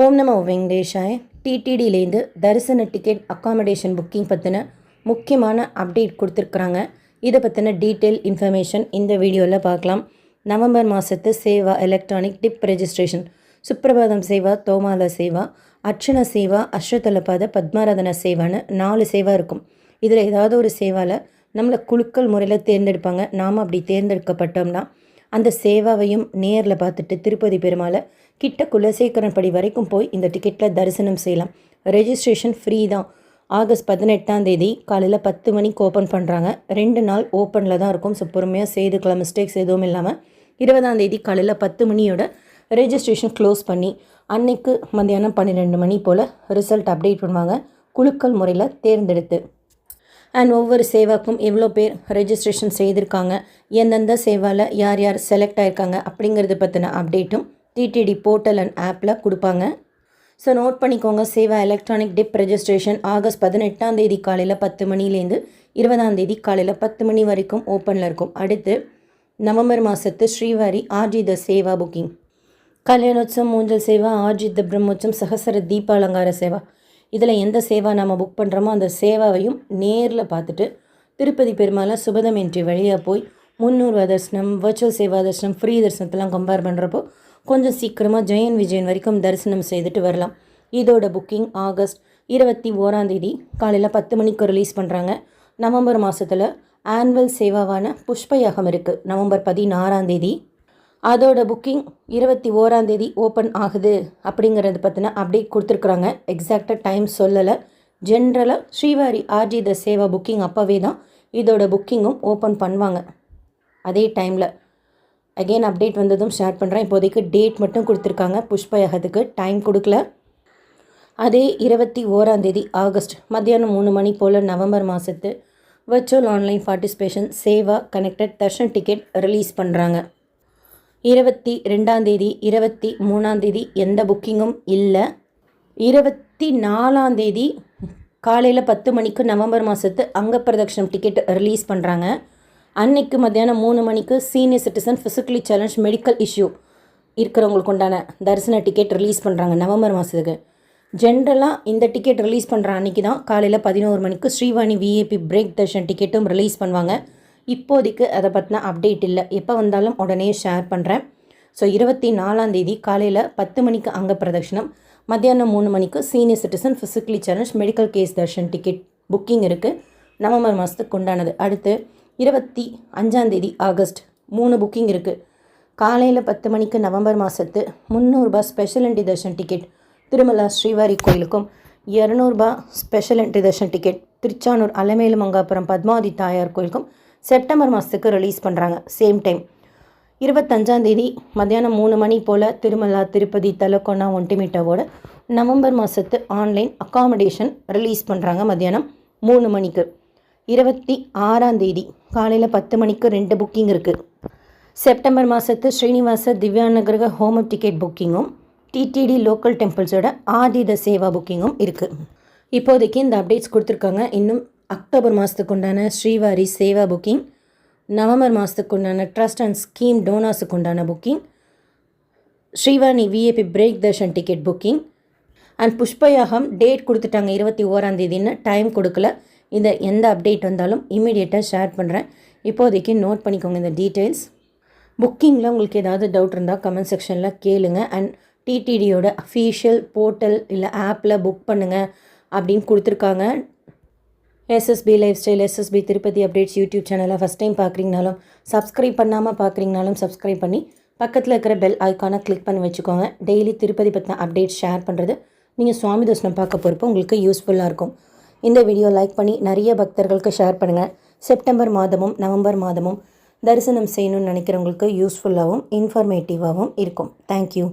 ஓம் நமோ வெங்கடேஷாய. டிடிடிலேருந்து தரிசன ticket accommodation booking பற்றின முக்கியமான அப்டேட் கொடுத்துருக்குறாங்க. இதை பற்றின டீட்டெயில் இன்ஃபர்மேஷன் இந்த வீடியோவில் பார்க்கலாம். நவம்பர் மாதத்து சேவா எலக்ட்ரானிக் டிப் ரெஜிஸ்ட்ரேஷன், சுப்ரபாதம் சேவா, தோமால சேவா, அர்ச்சன சேவா, அஸ்வதலபாத, பத்மாராதன சேவான்னு 4 சேவா இருக்கும். இதில் ஏதாவது ஒரு சேவாவில் நம்மளை குழுக்கள் முறையில் தேர்ந்தெடுப்பாங்க. நாம் அப்படி தேர்ந்தெடுக்கப்பட்டோம்னா அந்த சேவாவையும் நேரில் பார்த்துட்டு திருப்பதி பெருமாளை கிட்ட குலசேகரன்படி வரைக்கும் போய் இந்த டிக்கெட்டில் தரிசனம் செய்யலாம். ரெஜிஸ்ட்ரேஷன் ஃப்ரீ தான். ஆகஸ்ட் 18 காலையில் 10 மணிக்கு ஓப்பன் பண்ணுறாங்க. 2 நாள் ஓப்பனில் தான் இருக்கும். ஸோ பொறுமையாக செய்துக்கலாம், மிஸ்டேக்ஸ் எதுவும் இல்லாமல். 20 காலையில் 10 மணியோட ரெஜிஸ்ட்ரேஷன் க்ளோஸ் பண்ணி அன்னைக்கு மத்தியானம் 12 மணி போல் ரிசல்ட் அப்டேட் பண்ணுவாங்க, குழுக்கள் முறையில் தேர்ந்தெடுத்து. அண்ட் ஒவ்வொரு சேவாக்கும் எவ்வளோ பேர் ரெஜிஸ்ட்ரேஷன் செய்திருக்காங்க, எந்தெந்த சேவாவில் யார் யார் செலக்ட் ஆகிருக்காங்க அப்படிங்கிறது பற்றின அப்டேட்டும் டிடிடி போர்ட்டல் அண்ட் ஆப்பில் கொடுப்பாங்க. ஸோ நோட் பண்ணிக்கோங்க. Seva electronic dip registration August 18 காலையில் 10 மணிலேருந்து 20 காலையில் 10 மணி வரைக்கும் ஓப்பனில் இருக்கும். அடுத்து நவம்பர் மாதத்து ஸ்ரீவாரி ஆர்ஜித சேவா புக்கிங், கல்யாணோத்சவம், மூஞ்சல் சேவா, ஆர்ஜித பிரம்மோற்சவம், சகசர தீபாலங்கார சேவா. இதில் எந்த சேவா நம்ம புக் பண்ணுறோமோ அந்த சேவாவையும் நேரில் பார்த்துட்டு திருப்பதி பெருமாளை சுபதம் என்ட்ரி வழியாக போய் 300 தரிசனம், வர்ச்சுவல் சேவா தரிசனம், ஃப்ரீ தரிசனத்தெல்லாம் கம்பேர் பண்ணுறப்போ கொஞ்சம் சீக்கிரமாக ஜெயன் விஜயன் வரைக்கும் தரிசனம் செய்துட்டு வரலாம். இதோட புக்கிங் ஆகஸ்ட் 21 காலையில் 10 மணிக்கு ரிலீஸ் பண்ணுறாங்க. நவம்பர் மாதத்தில் ஆனுவல் சேவாவான புஷ்பயாகம் இருக்குது நவம்பர் 16. அதோட புக்கிங் 21 ஓப்பன் ஆகுது அப்படிங்கிறது பற்றின அப்டேட் கொடுத்துருக்குறாங்க. எக்ஸாக்டாக டைம் சொல்லலை. ஜென்ரலாக ஸ்ரீவாரி ஆர்ஜித சேவா புக்கிங் அப்போவே தான் இதோட புக்கிங்கும் ஓப்பன் பண்ணுவாங்க. அதே டைமில் அகெயின் அப்டேட் வந்ததும் ஷேர் பண்ணுறேன். இப்போதைக்கு டேட் மட்டும் கொடுத்துருக்காங்க, புஷ்பயாகத்துக்கு டைம் கொடுக்கல. அதே 21 ஆகஸ்ட் மத்தியானம் 3 மணி போல் நவம்பர் மாதத்து virtual online participation Seva connected Darshan ticket release பண்ணுறாங்க. 22 23 எந்த புக்கிங்கும் இல்லை. 24 காலையில் 10 மணிக்கு நவம்பர் மாதத்து அங்கப்பிரதக்ஷனம் டிக்கெட் ரிலீஸ் பண்ணுறாங்க. அன்னைக்கு மத்தியானம் 3 மணிக்கு senior citizen physically challenge medical issue இருக்கிறவங்களுக்கு உண்டான தரிசன டிக்கெட் ரிலீஸ் பண்ணுறாங்க நவம்பர் மாதத்துக்கு. ஜென்ரலாக இந்த டிக்கெட் ரிலீஸ் பண்ணுற அன்றைக்கி தான் காலையில் 11 மணிக்கு ஸ்ரீவாணி விஐபி பிரேக் தர்ஷன் டிக்கெட்டும் ரிலீஸ் பண்ணுவாங்க. இப்போதைக்கு அதை பற்றின அப்டேட் இல்லை. எப்போ வந்தாலும் உடனே ஷேர் பண்ணுறேன். ஸோ 24 காலையில் 10 மணிக்கு அங்க பிரதட்சணம், மத்தியானம் 3 மணிக்கு senior citizen physically challenge medical case darshan ticket booking இருக்குது நவம்பர் மாதத்துக்கு உண்டானது. அடுத்து 25 ஆகஸ்ட் 3 புக்கிங் இருக்குது. காலையில் 10 மணிக்கு நவம்பர் மாதத்து 300 ரூபாய் special entry darshan ticket Tirumala Srivari கோயிலுக்கும், 200 ரூபாய் special entry darshan ticket Tiruchanur Alamelu Mangapuram Padmavathi Thayar கோயிலுக்கும் செப்டம்பர் மாதத்துக்கு ரிலீஸ் பண்ணுறாங்க. சேம் டைம் 25 மத்தியானம் 3 மணி போல் திருமலா திருப்பதி தலக்கோனா ஒன்டிமீட்டாவோட நவம்பர் மாதத்து ஆன்லைன் அக்காமடேஷன் ரிலீஸ் பண்ணுறாங்க மத்தியானம் 3 மணிக்கு. 26 காலையில் 10 மணிக்கு 2 புக்கிங் இருக்குது. செப்டம்பர் மாதத்து ஸ்ரீனிவாச திவ்யானகிரக ஹோம டிக்கெட் புக்கிங்கும் டிடிடி லோக்கல் டெம்பிள்ஸோட ஆதித சேவா புக்கிங்கும் இருக்குது. இப்போதைக்கு இந்த அப்டேட்ஸ் கொடுத்துருக்காங்க. இன்னும் அக்டோபர் மாதத்துக்கு உண்டான ஸ்ரீவாரி சேவா புக்கிங், நவம்பர் மாதத்துக்கு உண்டான ட்ரஸ்ட் அண்ட் ஸ்கீம் டோனாஸுக்கு உண்டான booking, Srivani VIP break darshan ticket booking and Pushpayagam date கொடுத்துட்டாங்க 21 டைம் கொடுக்கல. இந்த எந்த அப்டேட் வந்தாலும் இமீடியட்டாக ஷேர் பண்ணுறேன். இப்போதைக்கு நோட் பண்ணிக்கோங்க இந்த டீட்டெயில்ஸ். புக்கிங்கில் உங்களுக்கு ஏதாவது டவுட் இருந்தால் கமெண்ட் செக்ஷனில் கேளுங்க. அண்ட் டிடிடியோட அஃபீஷியல் போர்ட்டல் இல்லை ஆப்பில் புக் பண்ணுங்கள் அப்படின்னு கொடுத்துருக்காங்க. SSP lifestyle, SSP Tirupati updates YouTube சேனலை ஃபஸ்ட் டைம் பார்க்குறீங்கனாலும், சப்ஸ்கிரைப் பண்ணாமல் பார்க்குறீங்கனாலும் சப்ஸ்கிரைப் பண்ணி பக்கத்தில் இருக்கிற பெல் ஐக்கானை கிளிக் பண்ணி வச்சுக்கோங்க. டெய்லி திருப்பதி பற்றின அப்டேட்ஸ் ஷேர் பண்ணுறது நீங்கள் சுவாமி தரிசனம் பார்க்க போகிறப்போ உங்களுக்கு யூஸ்ஃபுல்லாக இருக்கும். இந்த வீடியோ லைக் பண்ணி நிறைய பக்தர்களுக்கு ஷேர் பண்ணுங்கள். செப்டம்பர் மாதமும் நவம்பர் மாதமும் தரிசனம் செய்யணும்னு நினைக்கிறவங்களுக்கு யூஸ்ஃபுல்லாகவும் இன்ஃபர்மேட்டிவாகவும் இருக்கும். தேங்க்யூ.